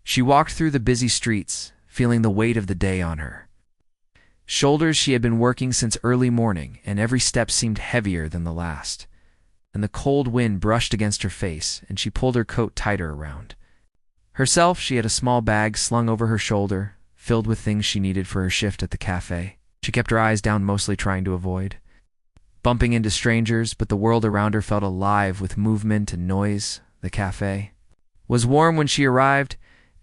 She walked through the busy streets, feeling the weight of the day on her shoulders. She had been working since early morning, and every step seemed heavier than the last. And the cold wind brushed against her face, and she pulled her coat tighter around herself. She had a small bag slung over her shoulder, filled with things she needed for her shift at the cafe. She kept her eyes down, mostly trying to avoid bumping into strangers, but the world around her felt alive with movement and noise. The cafe was warm when she arrived,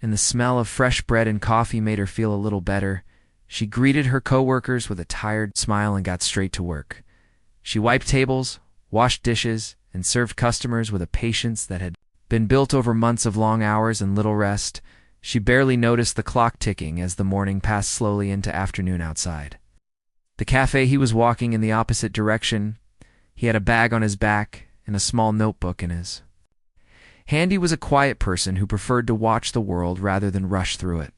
and the smell of fresh bread and coffee made her feel a little better. She greeted her coworkers with a tired smile and got straight to work. She wiped tables, washed dishes, and served customers with a patience that had been built over months of long hours and little rest. She barely noticed the clock ticking as the morning passed slowly into afternoon outside the cafe. He was walking in the opposite direction. He had a bag on his back and a small notebook in his hand. He was a quiet person who preferred to watch the world rather than rush through it.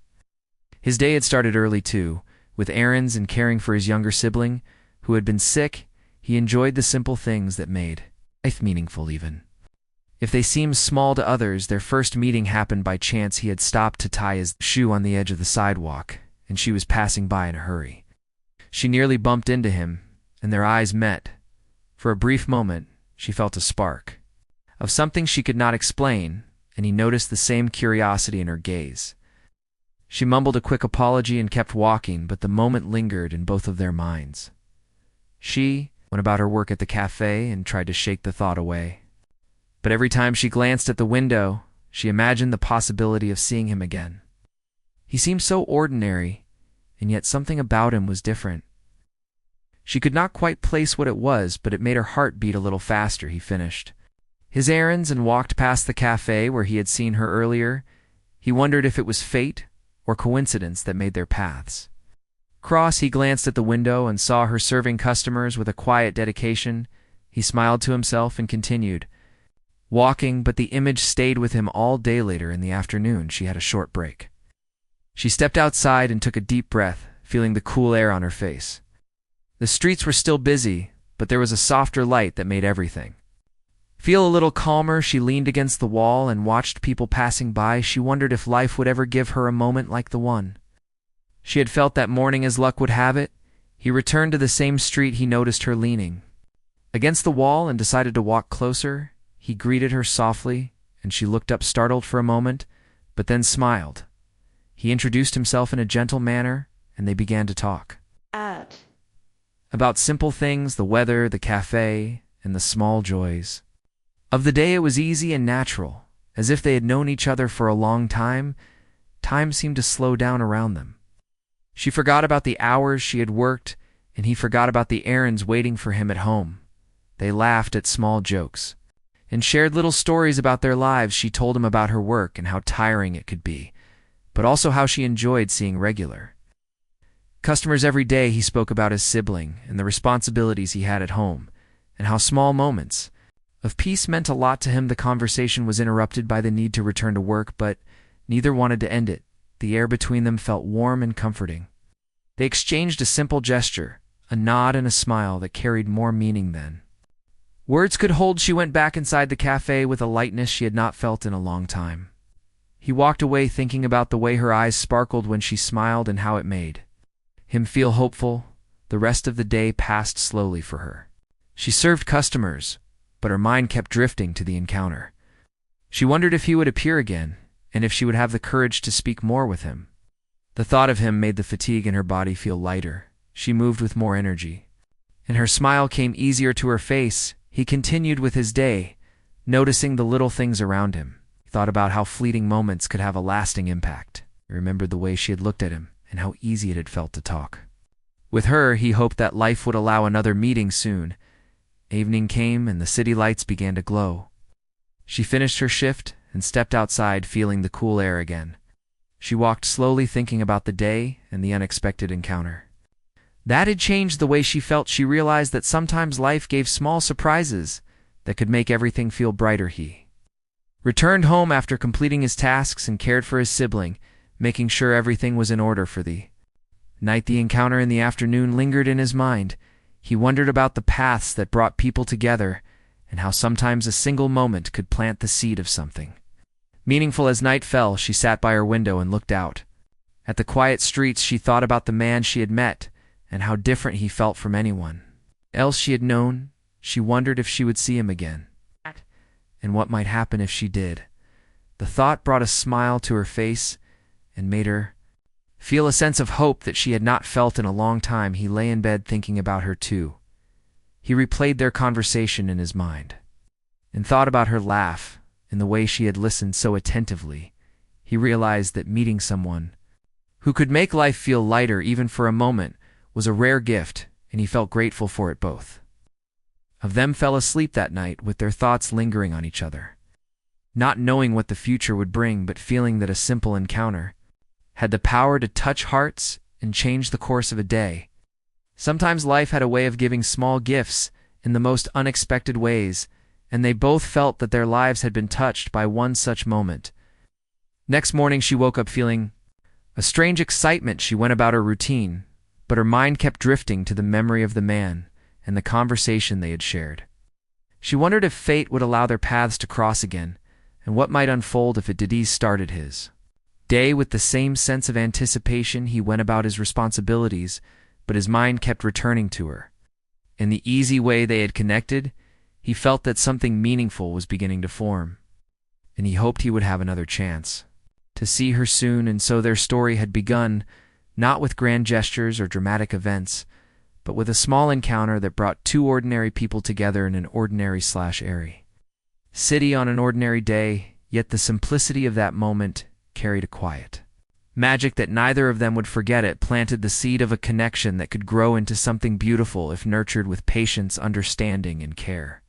His day had started early too, with errands and caring for his younger sibling, who had been sick. He enjoyed the simple things that made life meaningful, even if they seemed small to others. Their first meeting happened by chance. He had stopped to tie his shoe on the edge of the sidewalk, and she was passing by in a hurry. She nearly bumped into him, and their eyes met. For a brief moment, she felt a spark of something she could not explain, and he noticed the same curiosity in her gaze. She mumbled a quick apology and kept walking, but the moment lingered in both of their minds. She went about her work at the cafe and tried to shake the thought away. But every time she glanced at the window, she imagined the possibility of seeing him again. He seemed so ordinary, and yet something about him was different. She could not quite place what it was, but it made her heart beat a little faster. He finished his errands and walked past the cafe where he had seen her earlier. He wondered if it was fate or coincidence that made their paths cross. He glanced at the window and saw her serving customers with a quiet dedication. He smiled to himself and continued walking, but the image stayed with him all day. Later in the afternoon, she had a short break. She stepped outside and took a deep breath, feeling the cool air on her face. The streets were still busy, but there was a softer light that made everything feel a little calmer. She leaned against the wall and watched people passing by. She wondered if life would ever give her a moment like the one she had felt that morning. As luck would have it, he returned to the same street. He noticed her leaning against the wall and decided to walk closer. He greeted her softly, and she looked up, startled for a moment, but then smiled. He introduced himself in a gentle manner, and they began to talk about simple things, the weather, the cafe, and the small joys of the day. It was easy and natural, as if they had known each other for a long time. Time seemed to slow down around them. She forgot about the hours she had worked, and he forgot about the errands waiting for him at home. They laughed at small jokes and shared little stories about their lives. She told him about her work and how tiring it could be, but also how she enjoyed seeing regular customers every day. He spoke about his sibling and the responsibilities he had at home, and how small moments of peace meant a lot to him. The conversation was interrupted by the need to return to work, but neither wanted to end it. The air between them felt warm and comforting. They exchanged a simple gesture, a nod and a smile that carried more meaning than words could hold. She went back inside the cafe with a lightness she had not felt in a long time. He walked away thinking about the way her eyes sparkled when she smiled and how it made him feel hopeful. The rest of the day passed slowly for her. She served customers, but her mind kept drifting to the encounter. She wondered if he would appear again, and if she would have the courage to speak more with him. The thought of him made the fatigue in her body feel lighter. She moved with more energy, and her smile came easier to her face. He continued with his day, noticing the little things around him. He thought about how fleeting moments could have a lasting impact. He remembered the way she had looked at him and how easy it had felt to talk with her. He hoped that life would allow another meeting soon. Evening came and the city lights began to glow. She finished her shift and stepped outside, feeling the cool air again. She walked slowly, thinking about the day and the unexpected encounter that had changed the way she felt. She realized that sometimes life gave small surprises that could make everything feel brighter. He returned home after completing his tasks and cared for his sibling, making sure everything was in order for the night. The encounter in the afternoon lingered in his mind. He wondered about the paths that brought people together, and how sometimes a single moment could plant the seed of something Meaningful as night fell, she sat by her window and looked out. At the quiet streets, she thought about the man she had met and how different he felt from anyone else she had known. She wondered if she would see him again, and what might happen if she did. The thought brought a smile to her face and made her feel a sense of hope that she had not felt in a long time. He lay in bed thinking about her too. He replayed their conversation in his mind and thought about her laugh and the way she had listened so attentively. He realized that meeting someone who could make life feel lighter even for a moment was a rare gift, and he felt grateful for it. Both of them fell asleep that night with their thoughts lingering on each other, not knowing what the future would bring, but feeling that a simple encounter had the power to touch hearts and change the course of a day. Sometimes life had a way of giving small gifts in the most unexpected ways, and they both felt that their lives had been touched by one such moment. Next morning she woke up feeling a strange excitement. She went about her routine, but her mind kept drifting to the memory of the man and the conversation they had shared. She wondered if fate would allow their paths to cross again, and what might unfold if it did. He started his day with the same sense of anticipation. He went about his responsibilities, but his mind kept returning to her. In the easy way they had connected, he felt that something meaningful was beginning to form, and he hoped he would have another chance to see her soon. And so their story had begun, not with grand gestures or dramatic events, but with a small encounter that brought two ordinary people together in an ordinary/airy city on an ordinary day. Yet the simplicity of that moment carried a quiet magic that neither of them would forget. It planted the seed of a connection that could grow into something beautiful if nurtured with patience, understanding, and care.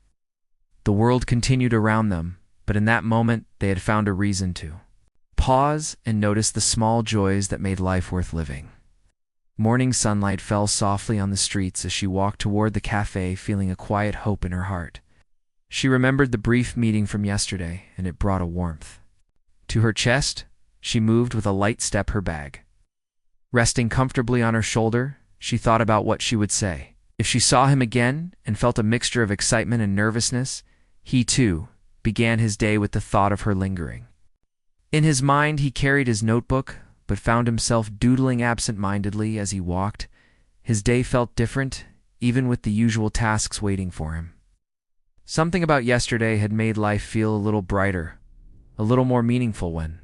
The world continued around them, but in that moment they had found a reason to pause and notice the small joys that made life worth living. Morning sunlight fell softly on the streets as she walked toward the cafe, feeling a quiet hope in her heart. She remembered the brief meeting from yesterday, and it brought a warmth to her chest. She moved with a light step, her bag resting comfortably on her shoulder. She thought about what she would say if she saw him again, and felt a mixture of excitement and nervousness. He, too, began his day with the thought of her lingering. In his mind he carried his notebook, but found himself doodling absent-mindedly as he walked. His day felt different, even with the usual tasks waiting for him. Something about yesterday had made life feel a little brighter, a little more meaningful. When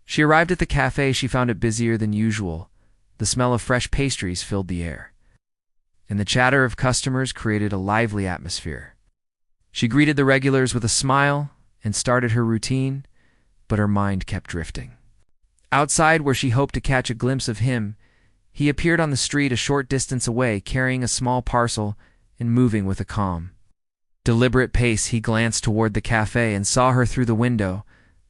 she arrived at the cafe, she found it busier than usual. The smell of fresh pastries filled the air, and the chatter of customers created a lively atmosphere. She greeted the regulars with a smile and started her routine, but her mind kept drifting. Outside, where she hoped to catch a glimpse of him, he appeared on the street a short distance away, carrying a small parcel and moving with a calm, deliberate pace. He glanced toward the cafe and saw her through the window.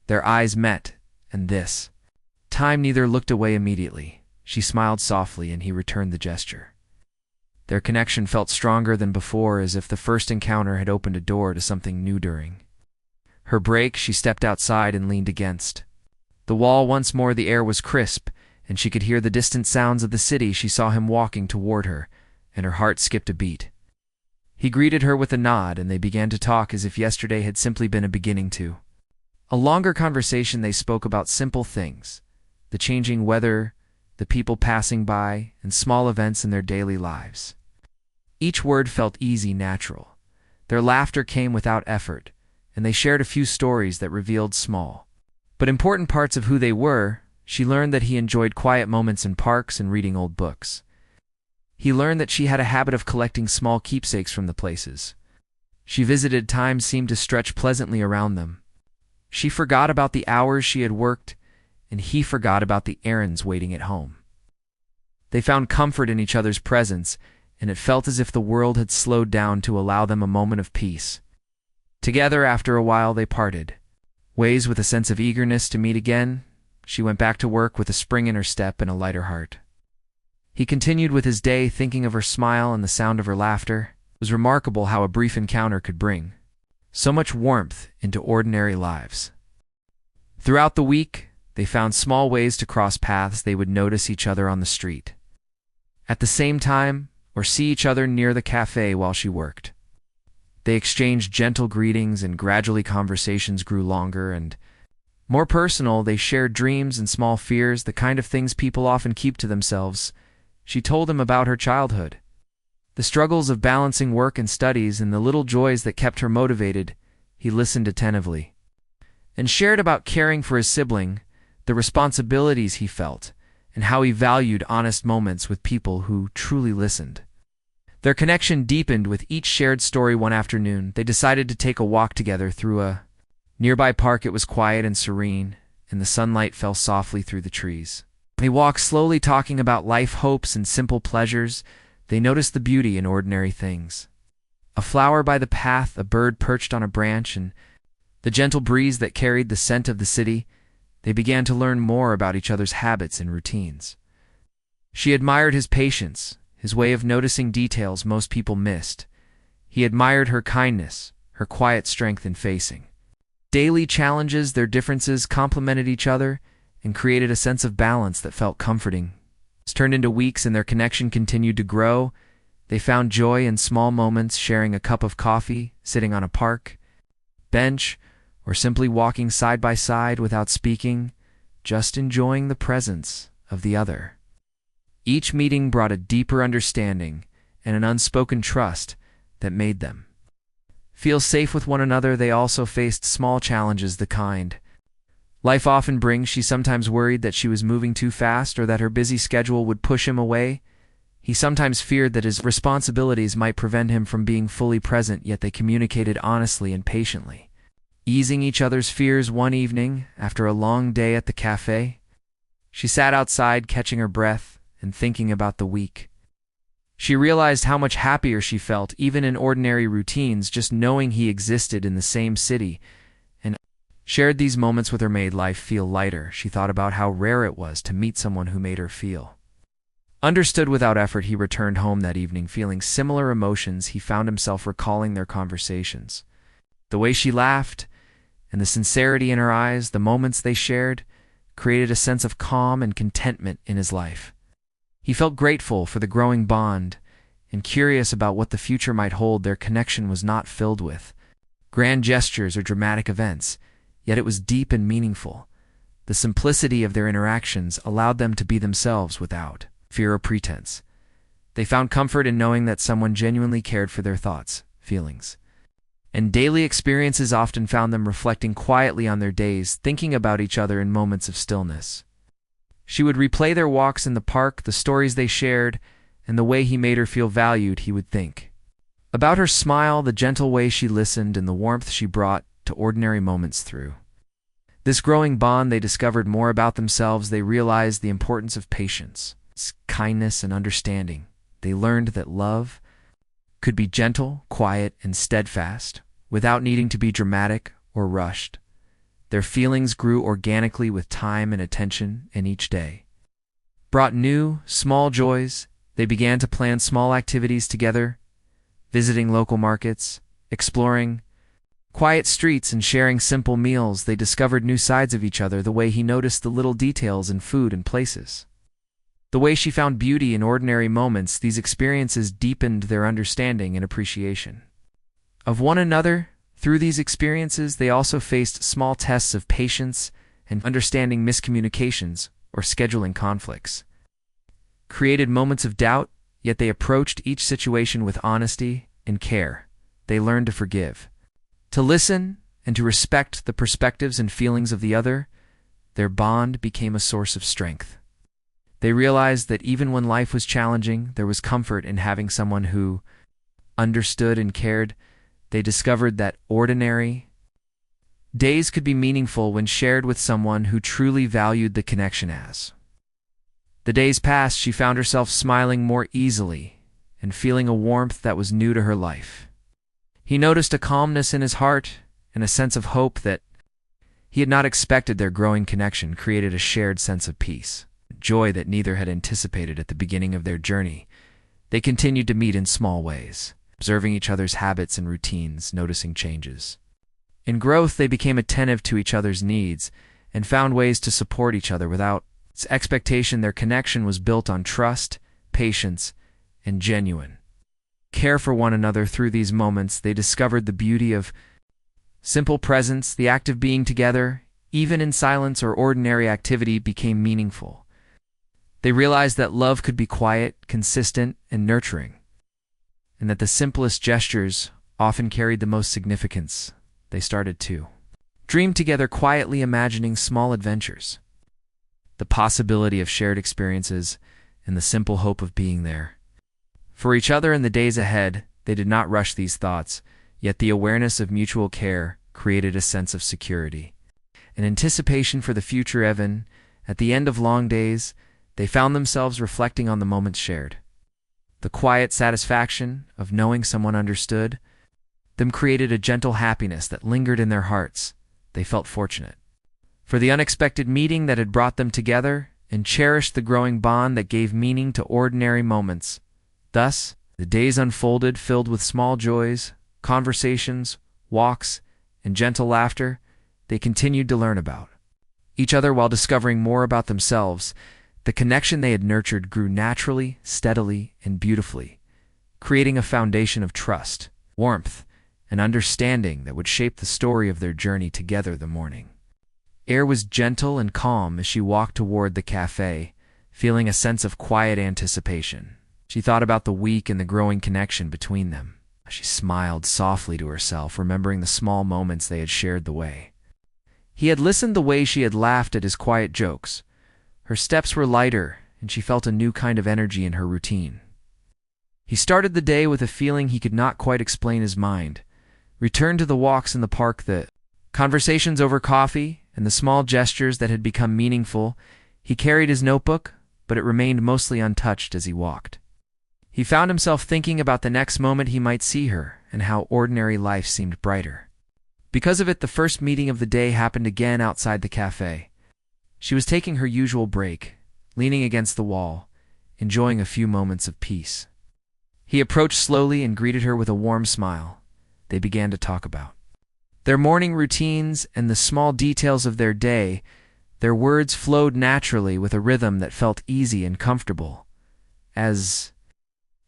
Their eyes met, and this time neither looked away immediately. She smiled softly, and he returned the gesture. Their connection felt stronger than before, as if the first encounter had opened a door to something new. During her break, she stepped outside and leaned against the wall. Once more the air was crisp, and she could hear the distant sounds of the city. She saw him walking toward her, and her heart skipped a beat. He greeted her with a nod, and they began to talk as if yesterday had simply been a beginning to a longer conversation. They spoke about simple things, the changing weather, the people passing by, and small events in their daily lives. Each word felt easy, natural. Their laughter came without effort, and they shared a few stories that revealed small but important parts of who they were. She learned that he enjoyed quiet moments in parks and reading old books. He learned that she had a habit of collecting small keepsakes from the places she visited. Time seemed to stretch pleasantly around them. She forgot about the hours she had worked, and he forgot about the errands waiting at home. They found comfort in each other's presence, and it felt as if the world had slowed down to allow them a moment of peace. Together, after a while, they parted ways with a sense of eagerness to meet again. She went back to work with a spring in her step and a lighter heart. He continued with his day, thinking of her smile and the sound of her laughter. It was remarkable how a brief encounter could bring so much warmth into ordinary lives. Throughout the week, they found small ways to cross paths. They would notice each other on the street at the same time, or see each other near the cafe while she worked. They exchanged gentle greetings, and gradually conversations grew longer, and More personal, they shared dreams and small fears, the kind of things people often keep to themselves. She told him about her childhood, the struggles of balancing work and studies, and the little joys that kept her motivated. He listened attentively and shared about caring for his sibling, the responsibilities he felt, and how he valued honest moments with people who truly listened. Their connection deepened with each shared story. One afternoon, they decided to take a walk together through a nearby park. It was quiet and serene, and the sunlight fell softly through the trees. They walked slowly, talking about life, hopes, and simple pleasures. They noticed the beauty in ordinary things. A flower by the path, a bird perched on a branch, and the gentle breeze that carried the scent of the city. They began to learn more about each other's habits and routines. She admired his patience, his way of noticing details most people missed. He admired her kindness, her quiet strength in facing daily challenges. Their differences complemented each other and created a sense of balance that felt comforting. It turned into weeks, and their connection continued to grow. They found joy in small moments, sharing a cup of coffee, sitting on a park bench, or simply walking side by side without speaking, just enjoying the presence of the other. Each meeting brought a deeper understanding and an unspoken trust that made them feel safe with one another. They also faced small challenges, the kind life often brings. She sometimes worried that she was moving too fast or that her busy schedule would push him away. He sometimes feared that his responsibilities might prevent him from being fully present, yet they communicated honestly and patiently, easing each other's fears. One evening, after a long day at the cafe, she sat outside, catching her breath and thinking about the week. She realized how much happier she felt, even in ordinary routines, just knowing he existed in the same city and shared these moments with her made life feel lighter. She thought about how rare it was to meet someone who made her feel understood without effort. He returned home that evening feeling similar emotions. He found himself recalling their conversations, the way she laughed, and the sincerity in her eyes. The moments they shared created a sense of calm and contentment in his life. He felt grateful for the growing bond and curious about what the future might hold. Their connection was not filled with grand gestures or dramatic events, yet it was deep and meaningful. The simplicity of their interactions allowed them to be themselves without fear or pretense. They found comfort in knowing that someone genuinely cared for their thoughts, feelings, and daily experiences. Often found them reflecting quietly on their days, thinking about each other in moments of stillness. She would replay their walks in the park, the stories they shared, and the way he made her feel valued. He would think about her smile, the gentle way she listened, and the warmth she brought to ordinary moments. Through this growing bond, they discovered more about themselves. They realized the importance of patience, kindness, and understanding. They learned that love could be gentle, quiet, and steadfast, without needing to be dramatic or rushed. Their feelings grew organically with time and attention, and each day brought new, small joys. They began to plan small activities together, visiting local markets, exploring quiet streets, and sharing simple meals. They discovered new sides of each other, the way he noticed the little details in food and places, the way she found beauty in ordinary moments. These experiences deepened their understanding and appreciation of one another. Through these experiences, they also faced small tests of patience and understanding. Miscommunications or scheduling conflicts created moments of doubt, yet they approached each situation with honesty and care. They learned to forgive, to listen, and to respect the perspectives and feelings of the other. Their bond became a source of strength. They realized that even when life was challenging, there was comfort in having someone who understood and cared. They discovered that ordinary days could be meaningful when shared with someone who truly valued the connection. As the days passed, she found herself smiling more easily and feeling a warmth that was new to her life. He noticed a calmness in his heart and a sense of hope that he had not expected. Their growing connection created a shared sense of peace, joy that neither had anticipated at the beginning of their journey. They continued to meet in small ways, observing each other's habits and routines, noticing changes. In growth, they became attentive to each other's needs and found ways to support each other without expectation. Their connection was built on trust, patience, and genuine care for one another. Through these moments, they discovered the beauty of simple presence, the act of being together, even in silence or ordinary activity, became meaningful. They realized that love could be quiet, consistent, and nurturing, and that the simplest gestures often carried the most significance. They started to dream together, quietly imagining small adventures, the possibility of shared experiences, and the simple hope of being there for each other in the days ahead. They did not rush these thoughts, yet the awareness of mutual care created a sense of security, an anticipation for the future. Even at the end of long days, they found themselves reflecting on the moments shared. The quiet satisfaction of knowing someone understood them created a gentle happiness that lingered in their hearts. They felt fortunate for the unexpected meeting that had brought them together, and cherished the growing bond that gave meaning to ordinary moments. Thus, the days unfolded, filled with small joys, conversations, walks, and gentle laughter. They continued to learn about each other while discovering more about themselves. The connection they had nurtured grew naturally, steadily, and beautifully, creating a foundation of trust, warmth, and understanding that would shape the story of their journey together. The morning air was gentle and calm as she walked toward the cafe, feeling a sense of quiet anticipation. She thought about the week and the growing connection between them. She smiled softly to herself, remembering the small moments they had shared. The way he had listened, the way she had laughed at his quiet jokes. Her steps were lighter, and she felt a new kind of energy in her routine. He started the day with a feeling he could not quite explain. His mind returned to the walks in the park, the conversations over coffee, and the small gestures that had become meaningful. He carried his notebook, but it remained mostly untouched as he walked. He found himself thinking about the next moment he might see her, and how ordinary life seemed brighter because of it. The first meeting of the day happened again outside the cafe. She was taking her usual break, leaning against the wall, enjoying a few moments of peace. He approached slowly and greeted her with a warm smile. They began to talk about their morning routines and the small details of their day. Their words flowed naturally with a rhythm that felt easy and comfortable. As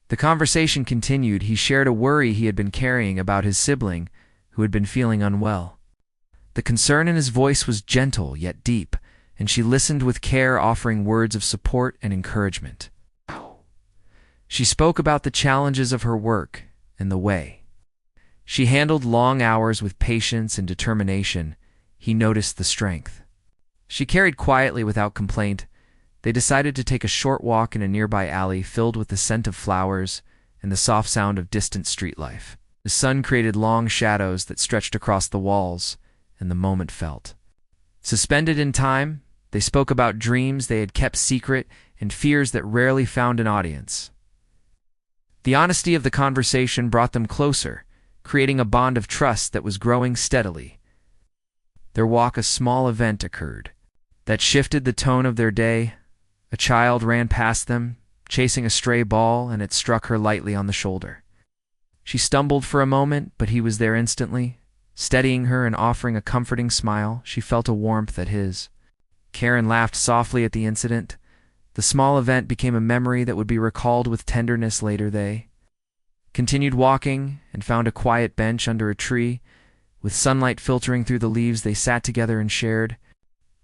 the conversation continued, he shared a worry he had been carrying about his sibling, who had been feeling unwell. The concern in his voice was gentle yet deep, and she listened with care, offering words of support and encouragement. She spoke about the challenges of her work and the way she handled long hours with patience and determination. He noticed the strength she carried quietly without complaint. They decided to take a short walk in a nearby alley filled with the scent of flowers and the soft sound of distant street life. The sun created long shadows that stretched across the walls, and the moment felt suspended in time. They spoke about dreams they had kept secret and fears that rarely found an audience. The honesty of the conversation brought them closer, creating a bond of trust that was growing steadily. Their walk, a small event occurred that shifted the tone of their day. A child ran past them, chasing a stray ball, and it struck her lightly on the shoulder. She stumbled for a moment, but he was there instantly, steadying her and offering a comforting smile. She felt a warmth at his. Karen laughed softly at the incident. The small event became a memory that would be recalled with tenderness later. They continued walking and found a quiet bench under a tree. With sunlight filtering through the leaves, they sat together and shared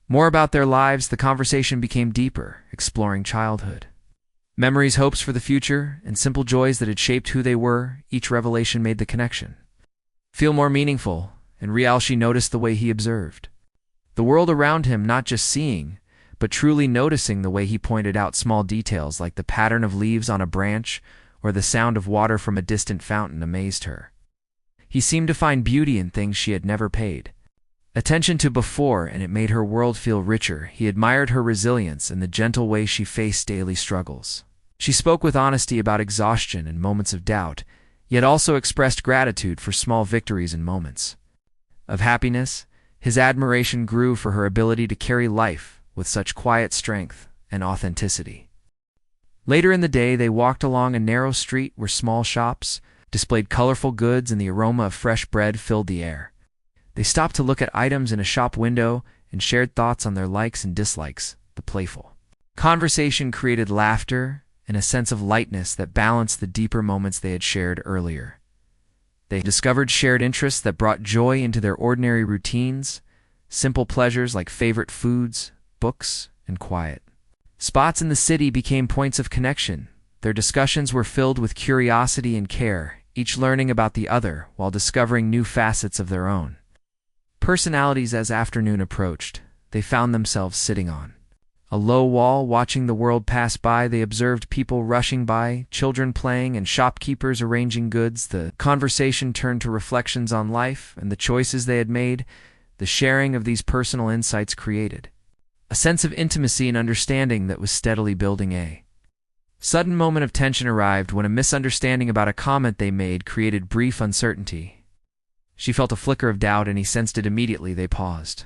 more about their lives. The conversation became deeper, exploring childhood memories, hopes for the future, and simple joys that had shaped who they were. Each revelation made the connection feel more meaningful and real. She noticed the way he observed the world around him, not just seeing, but truly noticing the way he pointed out small details like the pattern of leaves on a branch or the sound of water from a distant fountain amazed her. He seemed to find beauty in things she had never paid attention to before, and it made her world feel richer. He admired her resilience and the gentle way she faced daily struggles. She spoke with honesty about exhaustion and moments of doubt, yet also expressed gratitude for small victories and moments of happiness. His admiration grew for her ability to carry life with such quiet strength and authenticity. Later in the day, they walked along a narrow street where small shops displayed colorful goods and the aroma of fresh bread filled the air. They stopped to look at items in a shop window and shared thoughts on their likes and dislikes. The playful conversation created laughter and a sense of lightness that balanced the deeper moments they had shared earlier. They discovered shared interests that brought joy into their ordinary routines. simple pleasures like favorite foods, books, and quiet. Spots in the city became points of connection. Their discussions were filled with curiosity and care, each learning about the other while discovering new facets of their own personalities. As afternoon approached, they found themselves sitting on a low wall, watching the world pass by. They observed people rushing by, children playing, and shopkeepers arranging goods. The conversation turned to reflections on life and the choices they had made. The sharing of these personal insights created a sense of intimacy and understanding that was steadily building. A sudden moment of tension arrived when a misunderstanding about a comment they made created brief uncertainty. She felt a flicker of doubt, and he sensed it immediately. They paused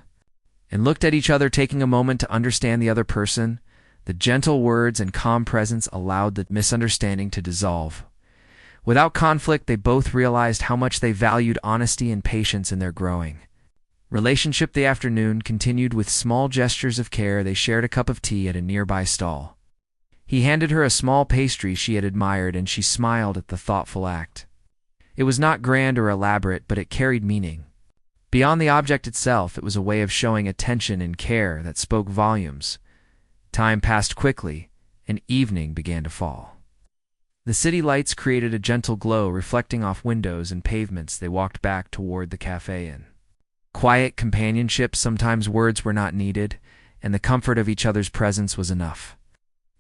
and looked at each other, taking a moment to understand the other person. The gentle words and calm presence allowed the misunderstanding to dissolve. Without conflict, they both realized how much they valued honesty and patience in their growing relationship. The afternoon continued with small gestures of care. They shared a cup of tea at a nearby stall. He handed her a small pastry she had admired, and she smiled at the thoughtful act. It was not grand or elaborate, but it carried meaning. Beyond the object itself, it was a way of showing attention and care that spoke volumes. Time passed quickly, and evening began to fall. The city lights created a gentle glow reflecting off windows and pavements. They walked back toward the cafe in quiet companionship. Sometimes words were not needed, and the comfort of each other's presence was enough.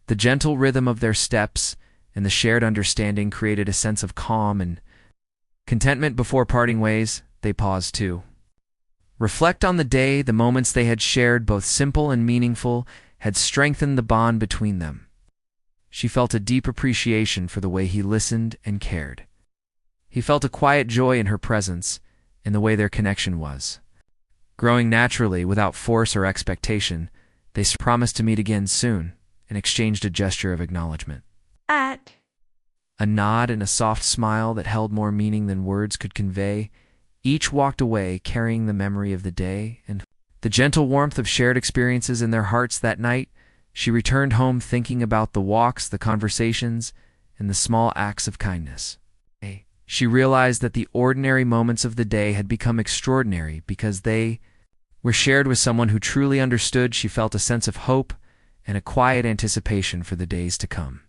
The gentle rhythm of their steps and the shared understanding created a sense of calm and contentment. Before parting ways, they paused to reflect on the day. The moments they had shared, both simple and meaningful, had strengthened the bond between them. She felt a deep appreciation for the way he listened and cared. He felt a quiet joy in her presence, in the way their connection was growing naturally without force or expectation. They promised to meet again soon and exchanged a gesture of acknowledgement. A nod and a soft smile that held more meaning than words could convey. Each walked away carrying the memory of the day and the gentle warmth of shared experiences in their hearts. That night, she returned home thinking about the walks, the conversations, and the small acts of kindness. She realized that the ordinary moments of the day had become extraordinary because they were shared with someone who truly understood. She felt a sense of hope and a quiet anticipation for the days to come.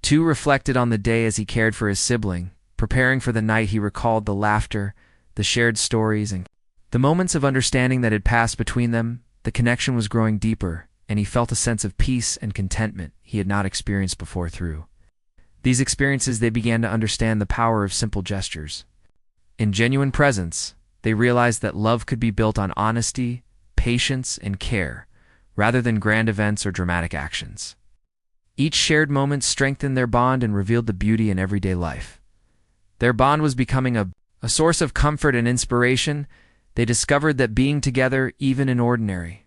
Tu reflected on the day as he cared for his sibling. Preparing for the night, he recalled the laughter, the shared stories, and the moments of understanding that had passed between them. The connection was growing deeper, and he felt a sense of peace and contentment he had not experienced before. Through these experiences, they began to understand the power of simple gestures. In genuine presence, they realized that love could be built on honesty, patience, and care, rather than grand events or dramatic actions. Each shared moment strengthened their bond and revealed the beauty in everyday life. Their bond was becoming a source of comfort and inspiration. They discovered that being together, even in ordinary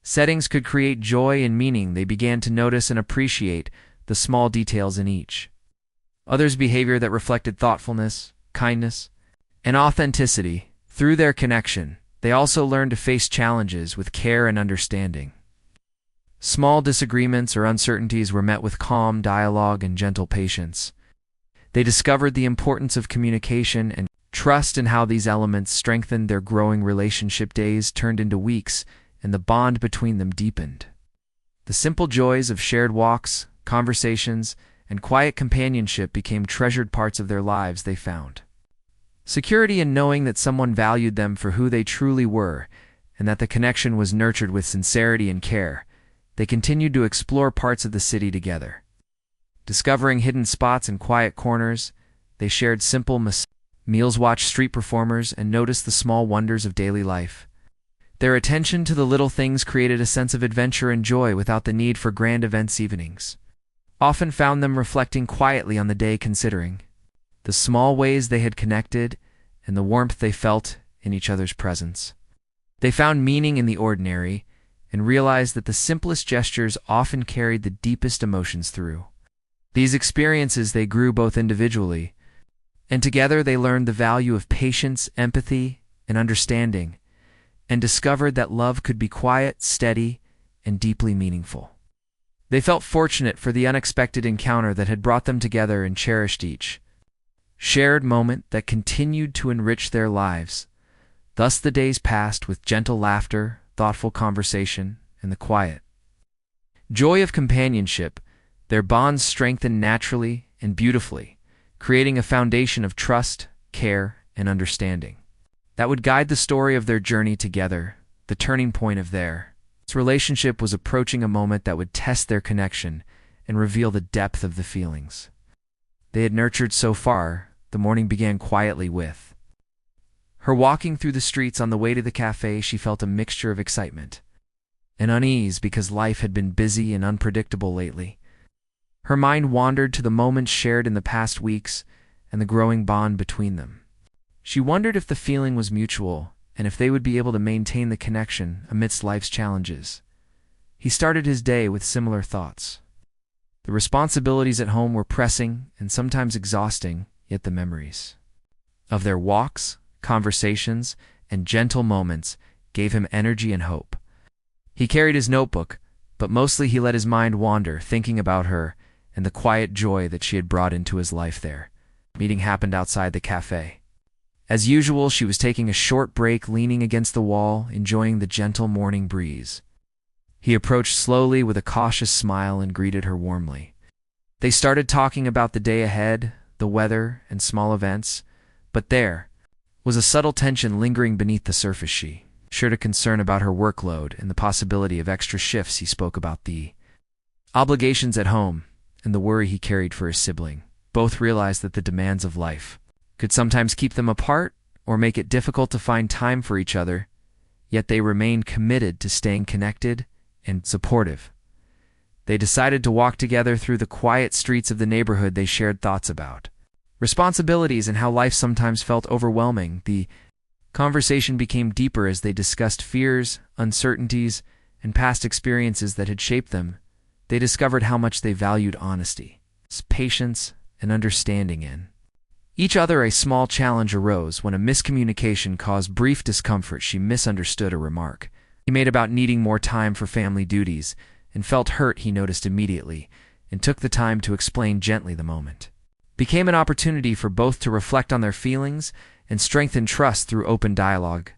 settings, could create joy and meaning. They began to notice and appreciate the small details in each other's behavior that reflected thoughtfulness, kindness, and authenticity. Through their connection, they also learned to face challenges with care and understanding. Small disagreements or uncertainties were met with calm dialogue and gentle patience. They discovered the importance of communication and trust and how these elements strengthened their growing relationship. Days turned into weeks, and the bond between them deepened. The simple joys of shared walks, conversations, and quiet companionship became treasured parts of their lives. They found security in knowing that someone valued them for who they truly were, and that the connection was nurtured with sincerity and care. They continued to explore parts of the city together. Discovering hidden spots and quiet corners, they shared simple meals, watched street performers, and noticed the small wonders of daily life. Their attention to the little things created a sense of adventure and joy without the need for grand events. Evenings often found them reflecting quietly on the day, considering the small ways they had connected and the warmth they felt in each other's presence. They found meaning in the ordinary and realized that the simplest gestures often carried the deepest emotions. Through these experiences, they grew both individually and together. They learned the value of patience, empathy, and understanding, and discovered that love could be quiet, steady, and deeply meaningful. They felt fortunate for the unexpected encounter that had brought them together and cherished each shared moment that continued to enrich their lives. Thus the days passed with gentle laughter, thoughtful conversation, and the quiet joy of companionship. Their bonds strengthened naturally and beautifully, creating a foundation of trust, care, and understanding that would guide the story of their journey together. The turning point of their relationship was approaching, a moment that would test their connection and reveal the depth of the feelings they had nurtured so far. The morning began quietly with her walking through the streets. On the way to the cafe, she felt a mixture of excitement and unease because life had been busy and unpredictable lately. Her mind wandered to the moments shared in the past weeks and the growing bond between them. She wondered if the feeling was mutual and if they would be able to maintain the connection amidst life's challenges. He started his day with similar thoughts. The responsibilities at home were pressing and sometimes exhausting, yet the memories of their walks, conversations, and gentle moments gave him energy and hope. He carried his notebook, but mostly he let his mind wander, thinking about her and the quiet joy that she had brought into his life there. The meeting happened outside the cafe. As usual, she was taking a short break, leaning against the wall, enjoying the gentle morning breeze. He approached slowly with a cautious smile and greeted her warmly. They started talking about the day ahead, the weather, and small events, but there was a subtle tension lingering beneath the surface. She shared a concern about her workload and the possibility of extra shifts. He spoke about the obligations at home and the worry he carried for his sibling. Both realized that the demands of life could sometimes keep them apart or make it difficult to find time for each other, yet they remained committed to staying connected and supportive. They decided to walk together through the quiet streets of the neighborhood. They shared thoughts about responsibilities and how life sometimes felt overwhelming. The conversation became deeper as they discussed fears, uncertainties, and past experiences that had shaped them. They discovered how much they valued honesty, patience, and understanding in each other. A small challenge arose when a miscommunication caused brief discomfort. She misunderstood a remark he made about needing more time for family duties and felt hurt. He noticed immediately and took the time to explain gently. The moment became an opportunity for both to reflect on their feelings and strengthen trust through open dialogue.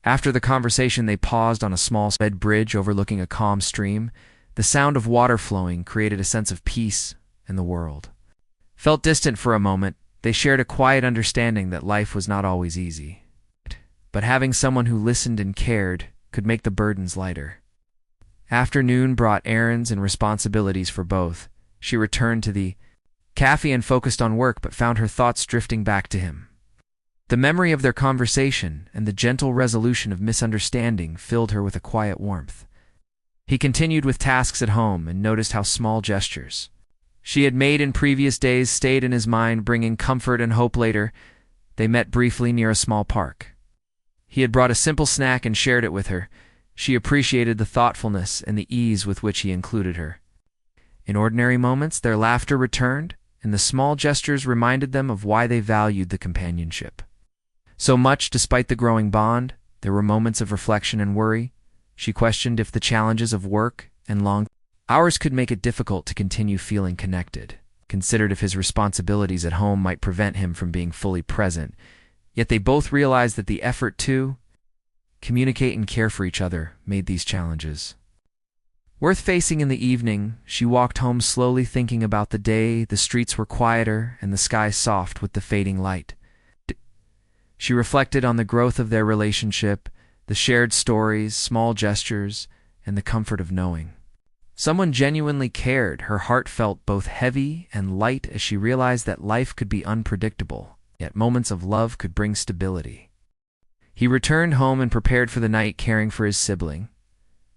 After the conversation, they paused on a small red bridge overlooking a calm stream. The sound of water flowing created a sense of peace, and the world felt distant for a moment. They shared a quiet understanding that life was not always easy, but having someone who listened and cared could make the burdens lighter. Afternoon brought errands and responsibilities for both. She returned to the cafe and focused on work, but found her thoughts drifting back to him. The memory of their conversation and the gentle resolution of misunderstanding filled her with a quiet warmth. He continued with tasks at home and noticed how small gestures she had made in previous days stayed in his mind, bringing comfort and hope. Later, they met briefly near a small park. He had brought a simple snack and shared it with her. She appreciated the thoughtfulness and the ease with which he included her. In ordinary moments, their laughter returned, and the small gestures reminded them of why they valued the companionship so much. Despite the growing bond, there were moments of reflection and worry. She questioned if the challenges of work and long hours could make it difficult to continue feeling connected, considered if his responsibilities at home might prevent him from being fully present. Yet they both realized that the effort to communicate and care for each other made these challenges worth facing. In the evening, she walked home slowly, thinking about the day. The streets were quieter and the sky soft with the fading light. She reflected on the growth of their relationship, the shared stories, small gestures, and the comfort of knowing someone genuinely cared. Her heart felt both heavy and light as she realized that life could be unpredictable, yet moments of love could bring stability. He returned home and prepared for the night, caring for his sibling.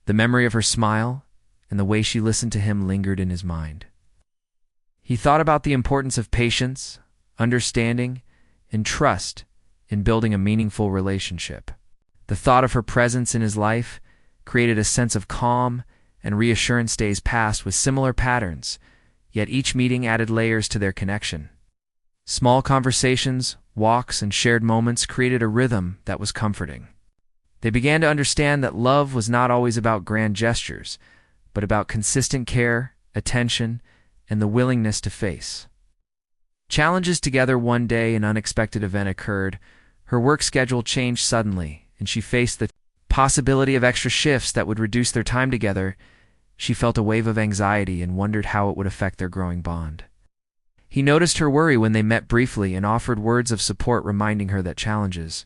The memory of her smile and the way she listened to him lingered in his mind. He thought about the importance of patience, understanding, and trust in building a meaningful relationship. The thought of her presence in his life created a sense of calm and reassurance. Days passed with similar patterns, yet each meeting added layers to their connection. Small conversations, walks, and shared moments created a rhythm that was comforting. They began to understand that love was not always about grand gestures, but about consistent care, attention, and the willingness to face challenges together. One day, an unexpected event occurred. Her work schedule changed suddenly, and she faced the possibility of extra shifts that would reduce their time together. She felt a wave of anxiety and wondered how it would affect their growing bond. He noticed her worry when they met briefly and offered words of support, reminding her that challenges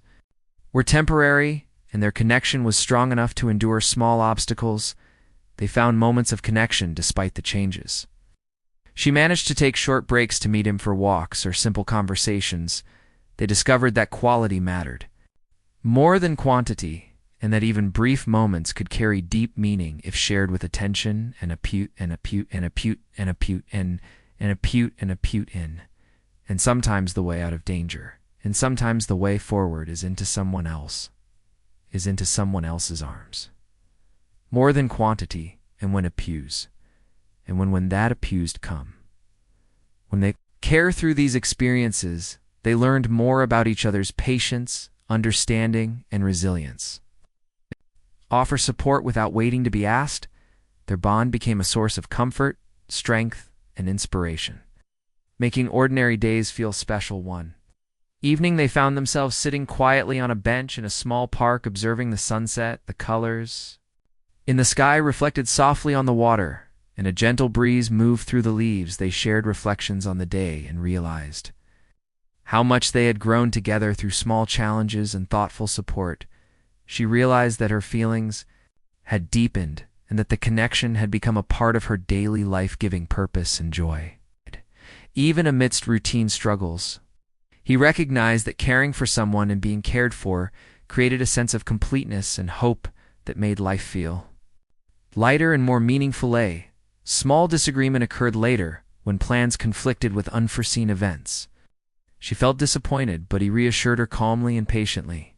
were temporary and their connection was strong enough to endure small obstacles. They found moments of connection despite the changes. She managed to take short breaks to meet him for walks or simple conversations. They discovered that quality mattered more than quantity, and that even brief moments could carry deep meaning if shared with attention and and sometimes the way out of danger, and sometimes the way forward is into someone else's arms. More than quantity, and when appews, and when that appeused come. When they care through these experiences, they learned more about each other's patience, understanding, and resilience. Offer support without waiting to be asked, their bond became a source of comfort, strength, and inspiration, making ordinary days feel special. One evening they found themselves sitting quietly on a bench in a small park, observing the sunset. The colors in the sky reflected softly on the water, and a gentle breeze moved through the leaves. They shared reflections on the day and realized how much they had grown together through small challenges and thoughtful support. She realized that her feelings had deepened and that the connection had become a part of her daily life, giving purpose and joy. Even amidst routine struggles, he recognized that caring for someone and being cared for created a sense of completeness and hope that made life feel lighter and more meaningful. A small disagreement occurred later when plans conflicted with unforeseen events. She felt disappointed, but he reassured her calmly and patiently.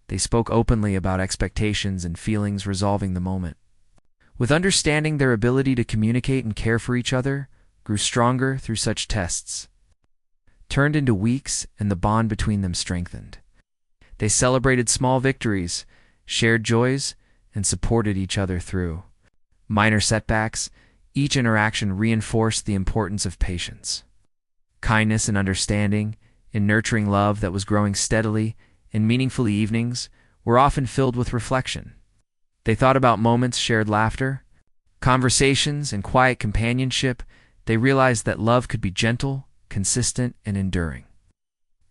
They spoke openly about expectations and feelings, resolving the moment. With understanding, their ability to communicate and care for each other grew stronger through such tests, turned into weeks, and the bond between them strengthened. They celebrated small victories, shared joys, and supported each other through minor setbacks. Each interaction reinforced the importance of patience, kindness, and understanding in nurturing love that was growing steadily. And meaningful evenings were often filled with reflection. They thought about moments, shared laughter, conversations, and quiet companionship. They realized that love could be gentle, consistent, and enduring,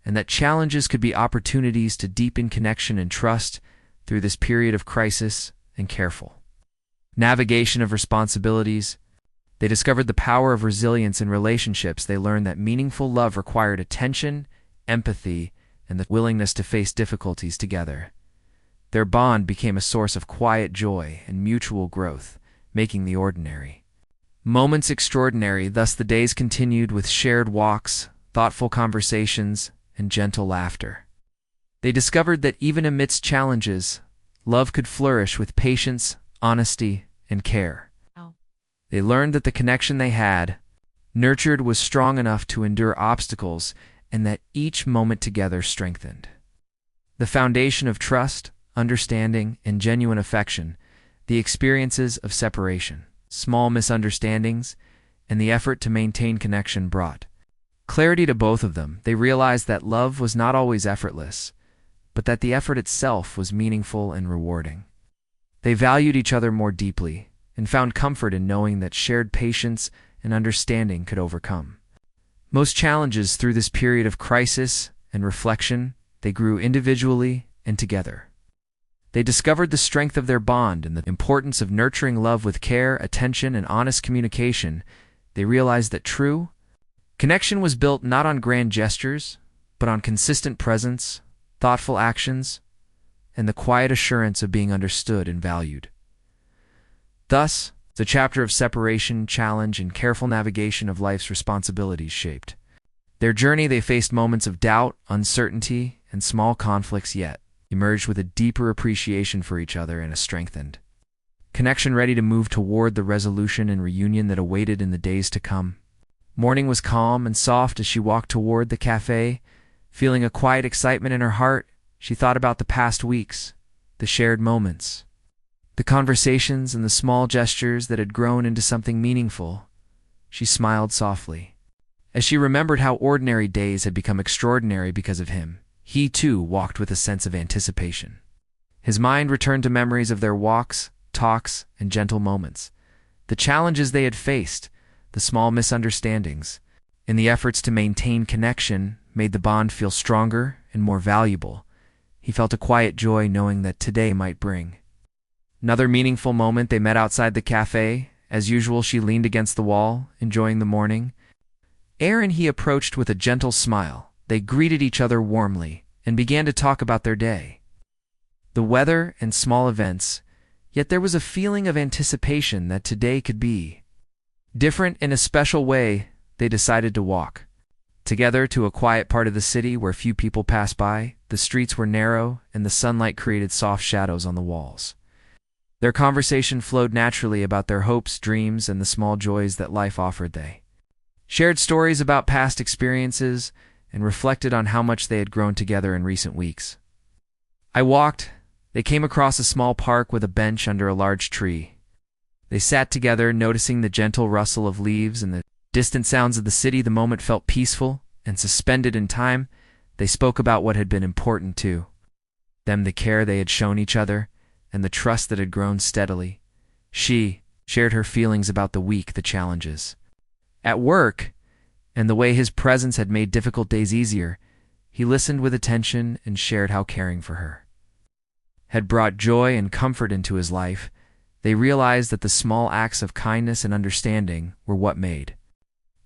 and that challenges could be opportunities to deepen connection and trust through this period of crisis and careful navigation of responsibilities. They discovered the power of resilience in relationships. They learned that meaningful love required attention, empathy, and the willingness to face difficulties together. Their bond became a source of quiet joy and mutual growth, making the ordinary moments extraordinary. Thus the days continued with shared walks, thoughtful conversations, and gentle laughter. They discovered that even amidst challenges, love could flourish with patience, honesty, and care. They learned that the connection they had nurtured was strong enough to endure obstacles, and that each moment together strengthened the foundation of trust, understanding, and genuine affection. The experiences of separation, small misunderstandings, and the effort to maintain connection brought clarity to both of them. They realized that love was not always effortless, but that the effort itself was meaningful and rewarding. They valued each other more deeply and found comfort in knowing that shared patience and understanding could overcome most challenges. Through this period of crisis and reflection, they grew individually and together. They discovered the strength of their bond and the importance of nurturing love with care, attention, and honest communication. They realized that true connection was built not on grand gestures, but on consistent presence, thoughtful actions, and the quiet assurance of being understood and valued. Thus, the chapter of separation, challenge, and careful navigation of life's responsibilities shaped their journey. They faced moments of doubt, uncertainty, and small conflicts, yet emerged with a deeper appreciation for each other and a strengthened connection, ready to move toward the resolution and reunion that awaited in the days to come. Morning was calm and soft as she walked toward the cafe, feeling a quiet excitement in her heart. She thought about the past weeks, the shared moments, the conversations, and the small gestures that had grown into something meaningful. She smiled softly as she remembered how ordinary days had become extraordinary because of him. he too walked with a sense of anticipation. His mind returned to memories of their walks, talks, and gentle moments, the challenges they had faced, the small misunderstandings, and the efforts to maintain connection made the bond feel stronger and more valuable. He felt a quiet joy knowing that today might bring another meaningful moment. They met outside the cafe. As usual, she leaned against the wall, enjoying the morning. Aaron he approached with a gentle smile. They greeted each other warmly and began to talk about their day, the weather, and small events, yet there was a feeling of anticipation that today could be different. In a special way, they decided to walk together to a quiet part of the city where few people passed by. The streets were narrow, and the sunlight created soft shadows on the walls. Their conversation flowed naturally about their hopes, dreams, and the small joys that life offered. They shared stories about past experiences and reflected on how much they had grown together in recent weeks. They came across a small park with a bench under a large tree. They sat together, noticing the gentle rustle of leaves and the distant sounds of the city. The moment felt peaceful and suspended in time. They spoke about what had been important to them, the care they had shown each other, and the trust that had grown steadily. She shared her feelings about the week, the challenges at work, and the way his presence had made difficult days easier. He listened with attention and shared how caring for her had brought joy and comfort into his life. They realized that the small acts of kindness and understanding were what made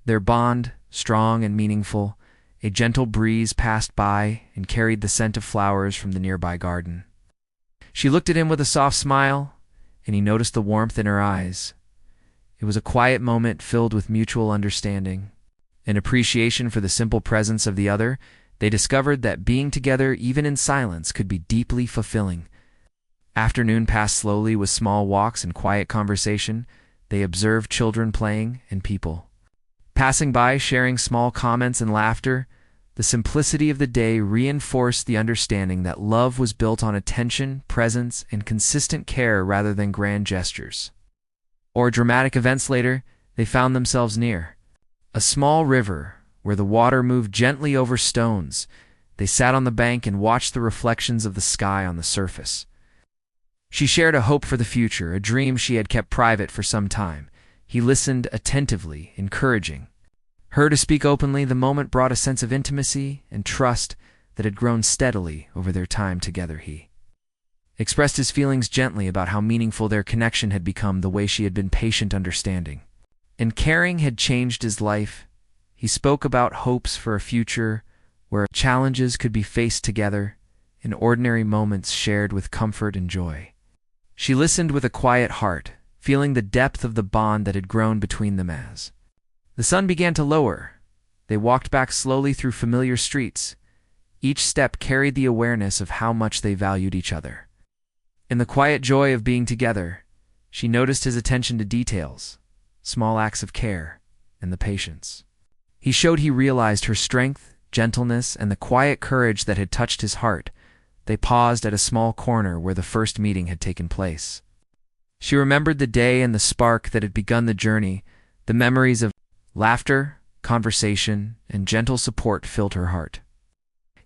their bond strong and meaningful. A gentle breeze passed by and carried the scent of flowers from the nearby garden. She looked at him with a soft smile, and he noticed the warmth in her eyes. It was a quiet moment filled with mutual understanding and appreciation for the simple presence of the other. They discovered that being together, even in silence, could be deeply fulfilling. Afternoon passed slowly with small walks and quiet conversation. They observed children playing and people passing by, sharing small comments and laughter. The simplicity of the day reinforced the understanding that love was built on attention, presence, and consistent care rather than grand gestures or dramatic events. Later, they found themselves near a small river where the water moved gently over stones. They sat on the bank and watched the reflections of the sky on the surface. She shared a hope for the future, a dream she had kept private for some time. He listened attentively, encouraging her to speak openly. The moment brought a sense of intimacy and trust that had grown steadily over their time together. He expressed his feelings gently about how meaningful their connection had become. The way she had been patient, understanding, and caring had changed his life. He spoke about hopes for a future where challenges could be faced together, and ordinary moments shared with comfort and joy. She listened with a quiet heart, feeling the depth of the bond that had grown between them. As the sun began to lower, they walked back slowly through familiar streets. Each step carried the awareness of how much they valued each other. In the quiet joy of being together, she noticed his attention to details, small acts of care, and the patience he showed. He realized her strength, gentleness, and the quiet courage that had touched his heart. They paused at a small corner where the first meeting had taken place. She remembered the day and the spark that had begun the journey. The memories of laughter, conversation, and gentle support filled her heart.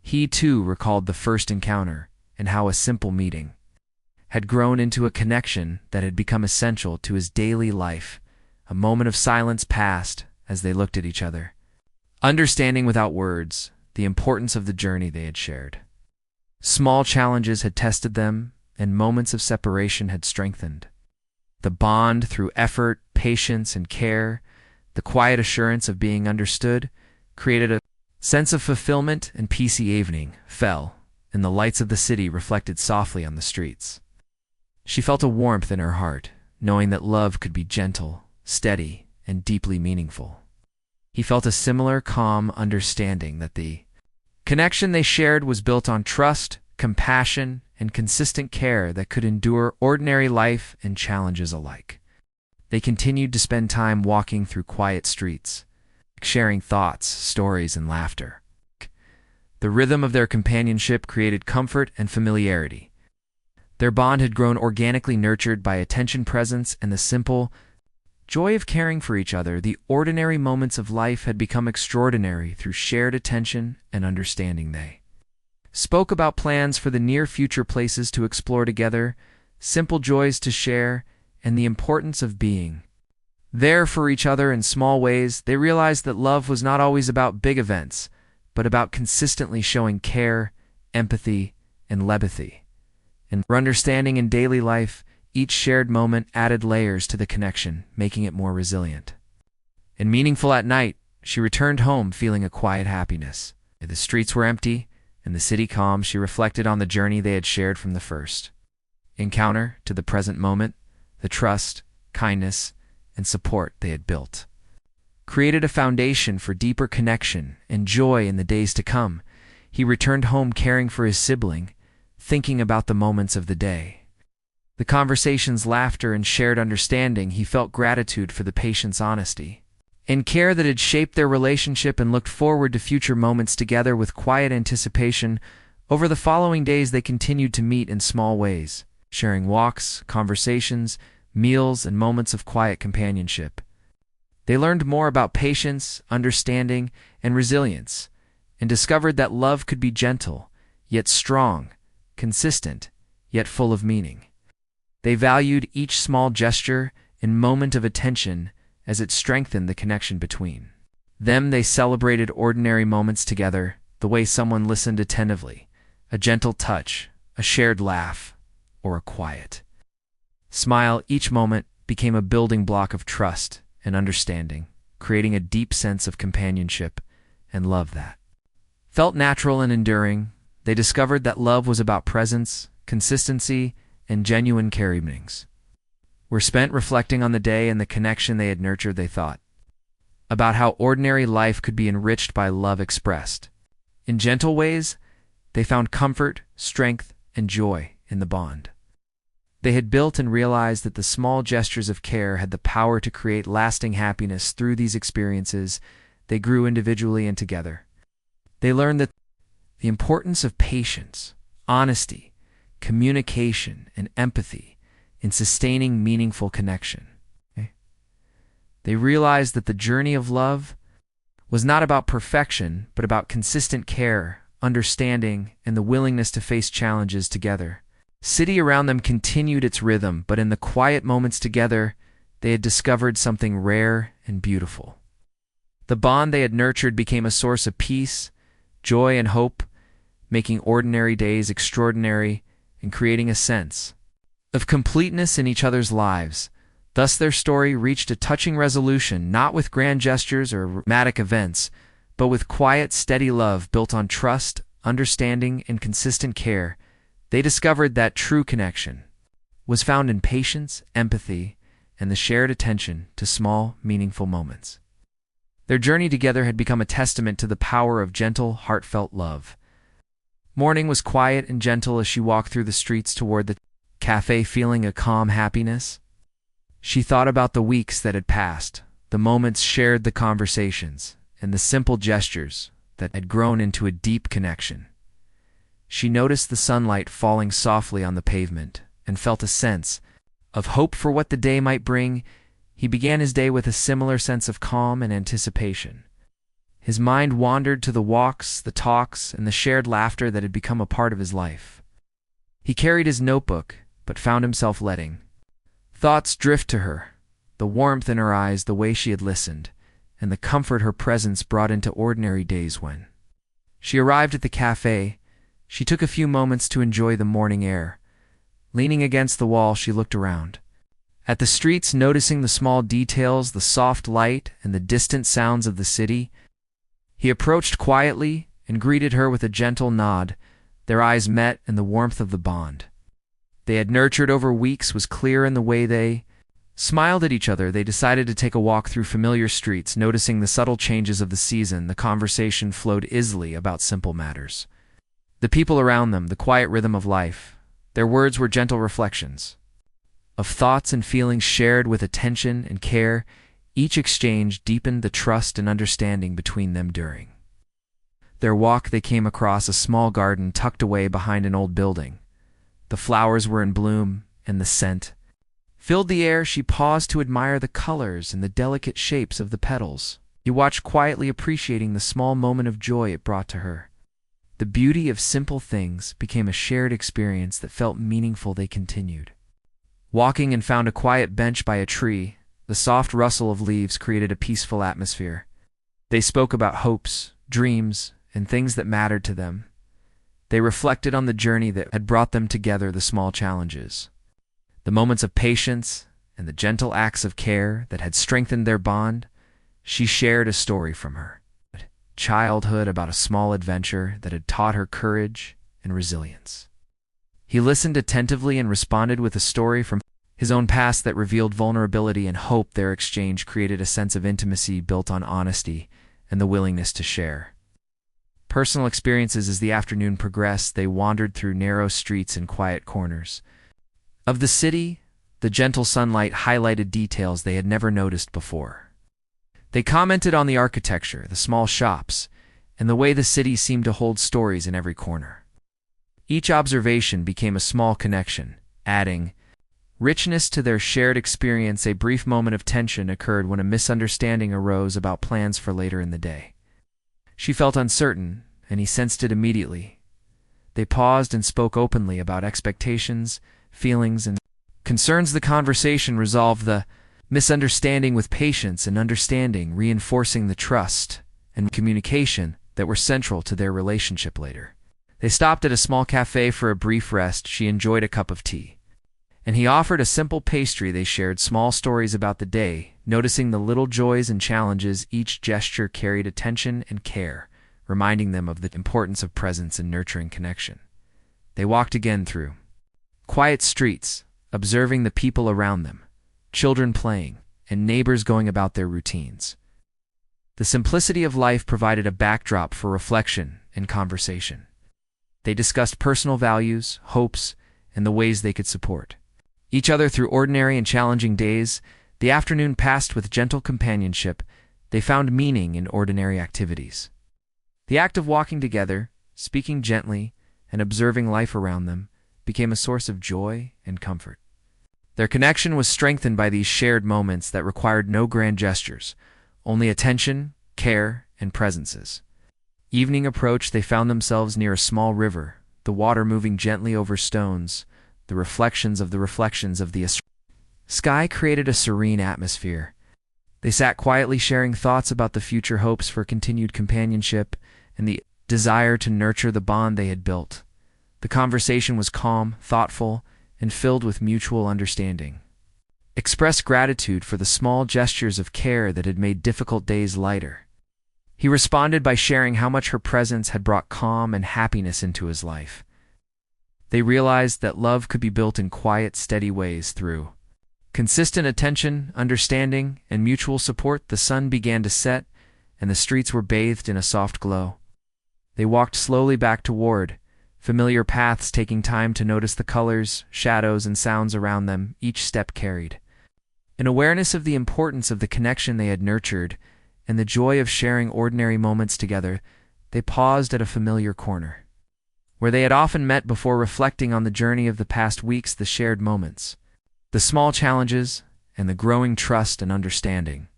He too recalled the first encounter and how a simple meeting had grown into a connection that had become essential to his daily life. A moment of silence passed as they looked at each other, understanding without words the importance of the journey they had shared. Small challenges had tested them, and moments of separation had strengthened the bond through effort, patience, and care. The quiet assurance of being understood created a sense of fulfillment and peace. The evening fell, and the lights of the city reflected softly on the streets. She felt a warmth in her heart, knowing that love could be gentle, steady, and deeply meaningful. He felt a similar calm understanding that the connection they shared was built on trust, compassion, and consistent care that could endure ordinary life and challenges alike. They continued to spend time walking through quiet streets, sharing thoughts, stories, and laughter. The rhythm of their companionship created comfort and familiarity. Their bond had grown organically, nurtured by attention, presence, and the simple joy of caring for each other. The ordinary moments of life had become extraordinary through shared attention and understanding. They spoke about plans for the near future, places to explore together, simple joys to share, and the importance of being there for each other in small ways. They realized that love was not always about big events, but about consistently showing care, empathy, and levity. And for understanding in daily life, each shared moment added layers to the connection, making it more resilient. And meaningful at night, she returned home feeling a quiet happiness. The streets were empty, and the city calm. She reflected on the journey they had shared from the first encounter to the present moment, the trust, kindness, and support they had built created a foundation for deeper connection and joy in the days to come. He returned home caring for his sibling, thinking about the moments of the day. The conversations, laughter, and shared understanding. He felt gratitude for the patient's honesty and care that had shaped their relationship, and looked forward to future moments together with quiet anticipation. Over the following days, they continued to meet in small ways, sharing walks, conversations, meals, and moments of quiet companionship. They learned more about patience, understanding, and resilience, and discovered that love could be gentle, yet strong, consistent, yet full of meaning. They valued each small gesture and moment of attention as it strengthened the connection between them. They celebrated ordinary moments together, the way someone listened attentively, a gentle touch, a shared laugh, or a quiet smile. Each moment became a building block of trust and understanding, creating a deep sense of companionship and love that felt natural and enduring. They discovered that love was about presence, consistency, and genuine care. Evenings were spent reflecting on the day and the connection they had nurtured. They thought about how ordinary life could be enriched by love expressed in gentle ways. They found comfort, strength, and joy in the bond they had built, and realized that the small gestures of care had the power to create lasting happiness. Through these experiences, they grew individually and together. They learned that the importance of patience, honesty, communication, and empathy in sustaining meaningful connection. They realized that the journey of love was not about perfection, but about consistent care, understanding, and the willingness to face challenges together. City around them continued its rhythm, but in the quiet moments together, they had discovered something rare and beautiful. The bond they had nurtured became a source of peace, joy, and hope, making ordinary days extraordinary and creating a sense of completeness in each other's lives. Thus their story reached a touching resolution, not with grand gestures or dramatic events, but with quiet, steady love built on trust, understanding, and consistent care. They discovered that true connection was found in patience, empathy, and the shared attention to small, meaningful moments. Their journey together had become a testament to the power of gentle, heartfelt love. Morning was quiet and gentle as she walked through the streets toward the cafe, feeling a calm happiness. She thought about the weeks that had passed, the moments shared, the conversations, and the simple gestures that had grown into a deep connection. She noticed the sunlight falling softly on the pavement and felt a sense of hope for what the day might bring. He began his day with a similar sense of calm and anticipation. His mind wandered to the walks, the talks, and the shared laughter that had become a part of his life. He carried his notebook, but found himself letting thoughts drift to her, the warmth in her eyes, the way she had listened, and the comfort her presence brought into ordinary days. When she arrived at the cafe, she took a few moments to enjoy the morning air. Leaning against the wall, she looked around at the streets, noticing the small details, the soft light, and the distant sounds of the city. He approached quietly and greeted her with a gentle nod. Their eyes met, and the warmth of the bond they had nurtured over weeks was clear in the way they smiled at each other. They decided to take a walk through familiar streets, noticing the subtle changes of the season. The conversation flowed easily about simple matters, the people around them, the quiet rhythm of life. Their words were gentle reflections of thoughts and feelings shared with attention and care. Each exchange deepened the trust and understanding between them. During their walk, they came across a small garden tucked away behind an old building. The flowers were in bloom, and the scent filled the air. She paused to admire the colors and the delicate shapes of the petals. He watched quietly, appreciating the small moment of joy it brought to her. The beauty of simple things became a shared experience that felt meaningful. They continued walking and found a quiet bench by a tree. The soft rustle of leaves created a peaceful atmosphere. They spoke about hopes, dreams, and things that mattered to them. They reflected on the journey that had brought them together, the small challenges, the moments of patience, and the gentle acts of care that had strengthened their bond. She shared a story from her childhood about a small adventure that had taught her courage and resilience. He listened attentively and responded with a story from his own past that revealed vulnerability and hope. Their exchange created a sense of intimacy built on honesty and the willingness to share personal experiences. As the afternoon progressed, they wandered through narrow streets and quiet corners of the city. The gentle sunlight highlighted details they had never noticed before. They commented on the architecture, the small shops, and the way the city seemed to hold stories in every corner. Each observation became a small connection, adding richness to their shared experience. A brief moment of tension occurred when a misunderstanding arose about plans for later in the day. She felt uncertain, and he sensed it immediately. They paused and spoke openly about expectations, feelings, and concerns. The conversation resolved the misunderstanding with patience and understanding, reinforcing the trust and communication that were central to their relationship. Later, they stopped at a small cafe for a brief rest. She enjoyed a cup of tea, and he offered a simple pastry. They shared small stories about the day, noticing the little joys and challenges. Each gesture carried attention and care, reminding them of the importance of presence and nurturing connection. They walked again through quiet streets, observing the people around them, children playing, and neighbors going about their routines. The simplicity of life provided a backdrop for reflection and conversation. They discussed personal values, hopes, and the ways they could support each other through ordinary and challenging days. The afternoon passed with gentle companionship. They found meaning in ordinary activities. The act of walking together, speaking gently, and observing life around them became a source of joy and comfort. Their connection was strengthened by these shared moments that required no grand gestures, only attention, care, and presences. Evening approached. They found themselves near a small river, the water moving gently over stones. The reflections of the sky created a serene atmosphere. They sat quietly, sharing thoughts about the future, hopes for continued companionship, and the desire to nurture the bond they had built. The conversation was calm, thoughtful, and filled with mutual understanding. Expressed gratitude for the small gestures of care that had made difficult days lighter. He responded by sharing how much her presence had brought calm and happiness into his life. They realized that love could be built in quiet, steady ways through consistent attention, understanding, and mutual support. The sun began to set, and the streets were bathed in a soft glow. They walked slowly back toward familiar paths, taking time to notice the colors, shadows, and sounds around them. Each step carried an awareness of the importance of the connection they had nurtured and the joy of sharing ordinary moments together. They paused at a familiar corner, where they had often met before, reflecting on the journey of the past weeks. The shared moments, the small challenges, and the growing trust and understanding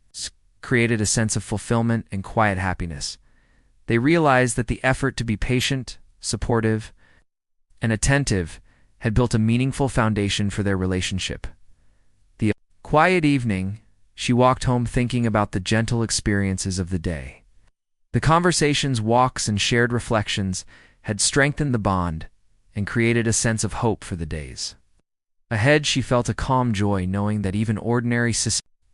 created a sense of fulfillment and quiet happiness. They realized that the effort to be patient, supportive, and attentive had built a meaningful foundation for their relationship. The quiet evening, she walked home thinking about the gentle experiences of the day. The conversations, walks, and shared reflections had strengthened the bond and created a sense of hope for the days ahead. She felt a calm joy knowing that even ordinary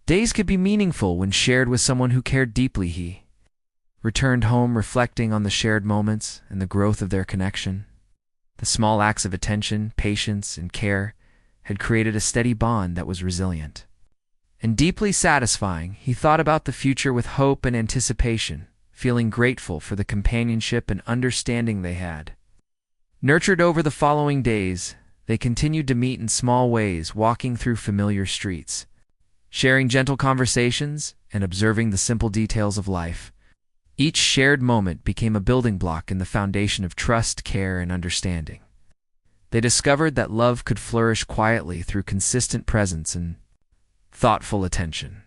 days could be meaningful when shared with someone who cared deeply. He returned home reflecting on the shared moments and the growth of their connection. The small acts of attention, patience, and care had created a steady bond that was resilient and deeply satisfying. He thought about the future with hope and anticipation, feeling grateful for the companionship and understanding they had nurtured over the following days. They continued to meet in small ways, walking through familiar streets, sharing gentle conversations, and observing the simple details of life. Each shared moment became a building block in the foundation of trust, care, and understanding. They discovered that love could flourish quietly through consistent presence and thoughtful attention.